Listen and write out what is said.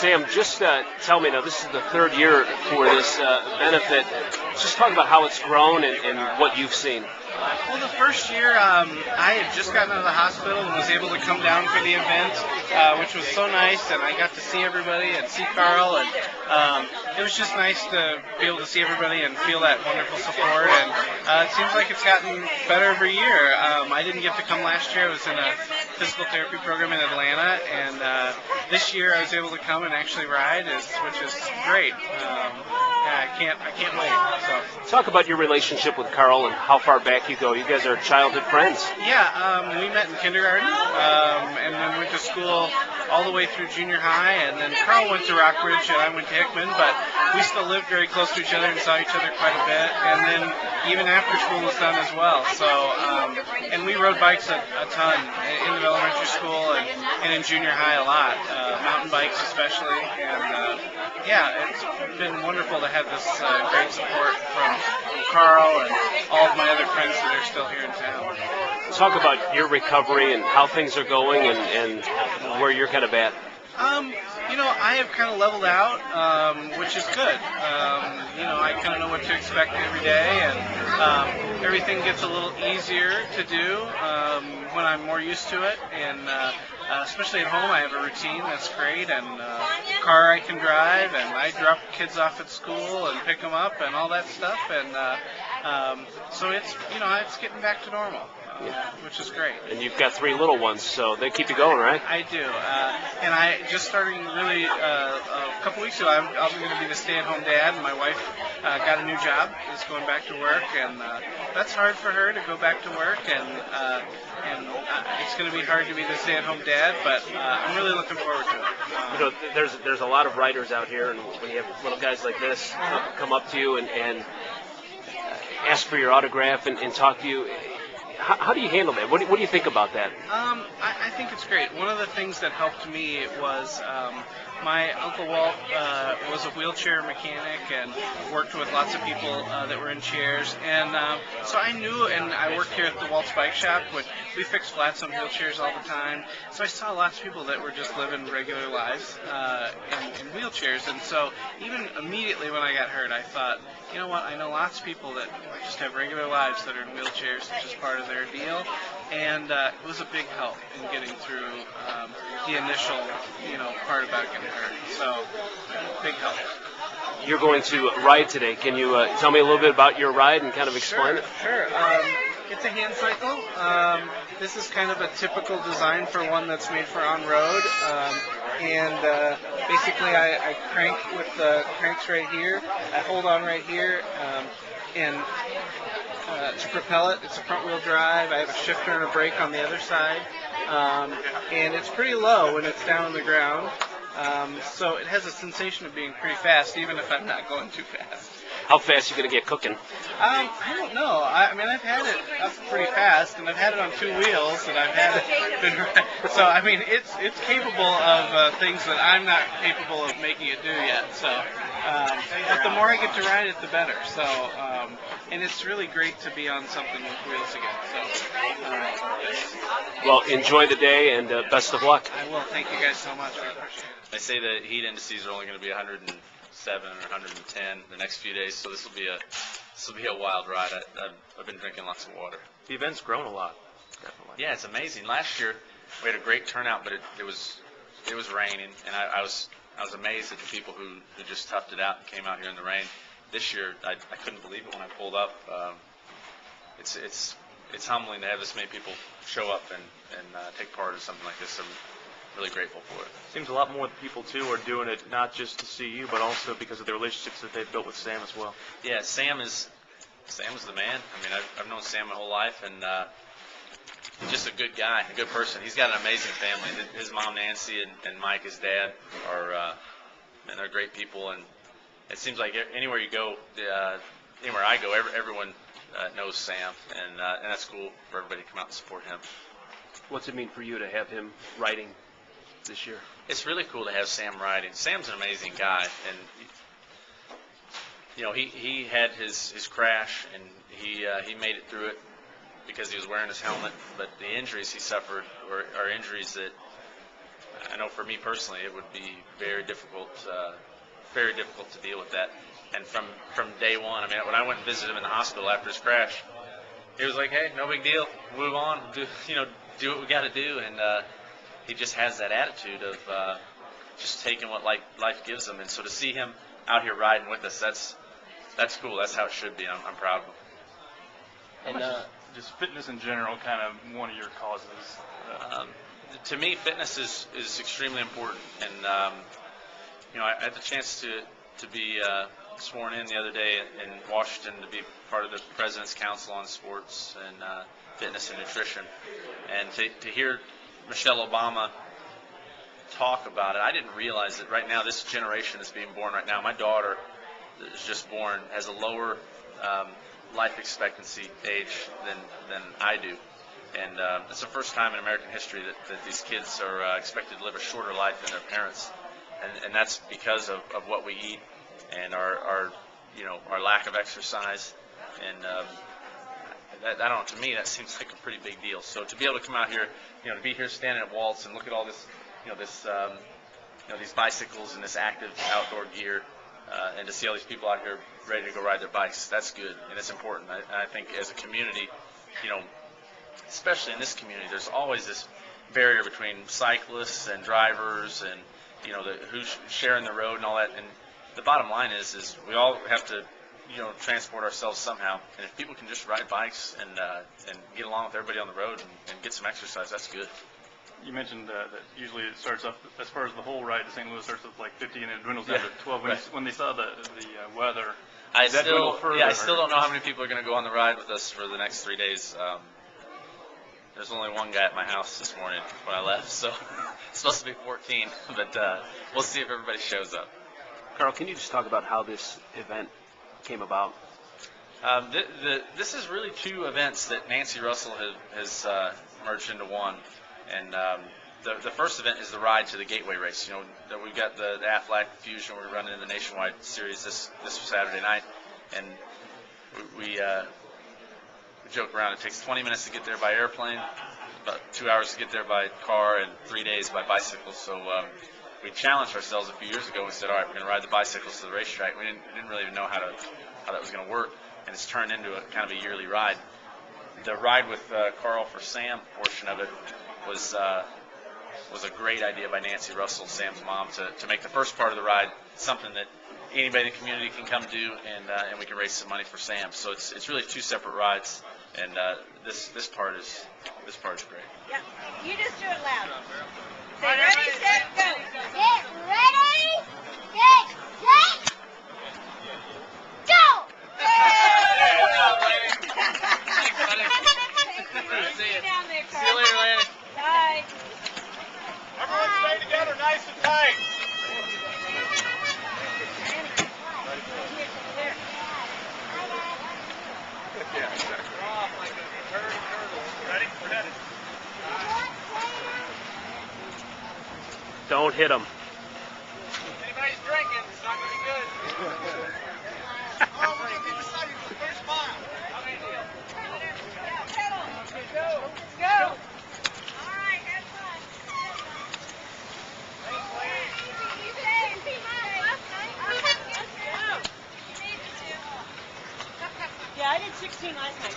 Sam, just tell me now, this is the third year for this benefit. Just talk about how it's grown and what you've seen. Well, the first year I had just gotten out of the hospital and was able to come down for the event, which was so nice, and I got to see everybody and see Carl, and it was just nice to be able to see everybody and feel that wonderful support, and it seems like it's gotten better every year. I didn't get to come last year. I was in a physical therapy program in Atlanta, and this year I was able to come and actually ride, which is great. I can't wait. So. Talk about your relationship with Carl and how far back you go. You guys are childhood friends. Yeah, we met in kindergarten, and then went to school all the way through junior high, and then Carl went to Rockbridge and I went to Hickman, but we still lived very close to each other and saw each other quite a bit, and then even after school was done as well. So, and we rode bikes a ton in the elementary school and in junior high a lot, mountain bikes especially, and yeah, it's been wonderful to have this great support from Carl and all of my other friends that are still here in town. Talk about your recovery and how things are going and where you're kind of at. I have kind of leveled out, which is good. I kind of know what to expect every day, and everything gets a little easier to do when I'm more used to it. And especially at home, I have a routine that's great, and car I can drive, and I drop kids off at school and pick them up and all that stuff. And so it's getting back to normal. Which is great. And you've got 3 little ones, so they keep you going, right? I do. And I just starting really a couple weeks ago, I'm going to be the stay-at-home dad, and my wife got a new job, is going back to work, and that's hard for her to go back to work, and it's going to be hard to be the stay-at-home dad, but I'm really looking forward to it. There's a lot of riders out here, and when you have little guys like this come up to you and ask for your autograph and talk to you, how do you handle that? What do you think about that? I think it's great. One of the things that helped me was my Uncle Walt was a wheelchair mechanic and worked with lots of people that were in chairs. And so I knew, and I worked here at the Walt's Bike Shop, which we fix flats on wheelchairs all the time. So I saw lots of people that were just living regular lives in wheelchairs. And so even immediately when I got hurt, I thought, you know what, I know lots of people that just have regular lives that are in wheelchairs. It's just part of their deal. And it was a big help in getting through the initial, part about getting hurt. So, big help. You're going to ride today. Can you tell me a little bit about your ride and kind of explain it? Sure. It's a hand cycle. This is kind of a typical design for one that's made for on-road. And basically I crank with the cranks right here. I hold on right here. And to propel it, it's a front-wheel drive. I have a shifter and a brake on the other side. And it's pretty low when it's down on the ground. So it has a sensation of being pretty fast, even if I'm not going too fast. How fast are you going to get cooking? I don't know. I mean, I've had it up pretty fast, and I've had it on 2 wheels, and I've had it. So I mean, it's capable of things that I'm not capable of making it do yet. So, but the more I get to ride it, the better. So, and it's really great to be on something with wheels again. So, well, enjoy the day and best of luck. I will. Thank you guys so much. I appreciate it. They say the heat indices are only going to be 107 or 110 the next few days, so this will be a wild ride. I've been drinking lots of water. The event's grown a lot. Definitely. Yeah, it's amazing. Last year we had a great turnout, but it was raining, and I was amazed at the people who just toughed it out and came out here in the rain. This year I couldn't believe it when I pulled up. It's humbling to have this many people show up and take part in something like this. I'm really grateful for it. Seems a lot more people, too, are doing it not just to see you, but also because of the relationships that they've built with Sam as well. Yeah, Sam is the man. I mean, I've known Sam my whole life, and he's just a good guy, a good person. He's got an amazing family. His mom, Nancy, and Mike, his dad, and they're great people. And it seems like anywhere you go, anywhere I go, everyone knows Sam, and that's cool for everybody to come out and support him. What's it mean for you to have him riding this year? It's really cool to have Sam riding. Sam's an amazing guy, and he had his crash, and he made it through it because he was wearing his helmet. But the injuries he suffered are injuries that I know for me personally, it would be very difficult to deal with that. And from day one, I mean, when I went and visited him in the hospital after his crash, he was like, "Hey, no big deal. Move on. Do what we got to do." And he just has that attitude of just taking what life gives him. And so to see him out here riding with us, that's cool. That's how it should be. I'm proud of him. And Just fitness in general, kind of one of your causes. To me, fitness is extremely important. And I had the chance to be sworn in the other day in Washington to be part of the President's Council on Sports and Fitness and Nutrition. And to hear Michelle Obama talk about it, I didn't realize that right now this generation that's being born right now, my daughter is just born, has a lower life expectancy age than I do. And it's the first time in American history that these kids are expected to live a shorter life than their parents. And that's because of what we eat and our lack of exercise. And I don't know, to me that seems like a pretty big deal. So to be able to come out here, to be here standing at Waltz and look at all this, these bicycles and this active outdoor gear, and to see all these people out here ready to go ride their bikes, that's good and it's important. I think as a community, especially in this community, there's always this barrier between cyclists and drivers and who's sharing the road and all that. And the bottom line is we all have to transport ourselves somehow. And if people can just ride bikes and get along with everybody on the road and get some exercise, that's good. You mentioned that usually it starts off, as far as the whole ride to St. Louis, starts with like 50 and it dwindles down to 12. When they saw the weather, I did that dwindle further? I still don't know how many people are going to go on the ride with us for the next 3 days. There's only one guy at my house this morning when I left, so it's supposed to be 14, but we'll see if everybody shows up. Carl, can you just talk about how this event came about? This is really two events that Nancy Russell has merged into one. And the first event is the ride to the Gateway race. That we've got the Aflac Fusion. We're running in the Nationwide Series this Saturday night, and we joke around. It takes 20 minutes to get there by airplane, about 2 hours to get there by car, and 3 days by bicycle. So we challenged ourselves a few years ago and said, all right, we're going to ride the bicycles to the racetrack. We didn't really even know how that was going to work, and it's turned into a kind of a yearly ride. The ride with Carl for Sam portion of it was a great idea by Nancy Russell, Sam's mom, to make the first part of the ride something that anybody in the community can come do, and we can raise some money for Sam. So it's really two separate rides, and this part is great. Yep. You just do it loud. Say ready, set, go. Get ready, get set, go. See you down there, Carl. See you later, Lanny. Bye. Everyone stay together nice and tight. Ready? We're headed. Don't hit them. Anybody's drinking, it's not going to be good. Oh, we're going to be deciding the first mile. How many deal? Go. Go. All right, have fun. Yeah, I did 16 last night.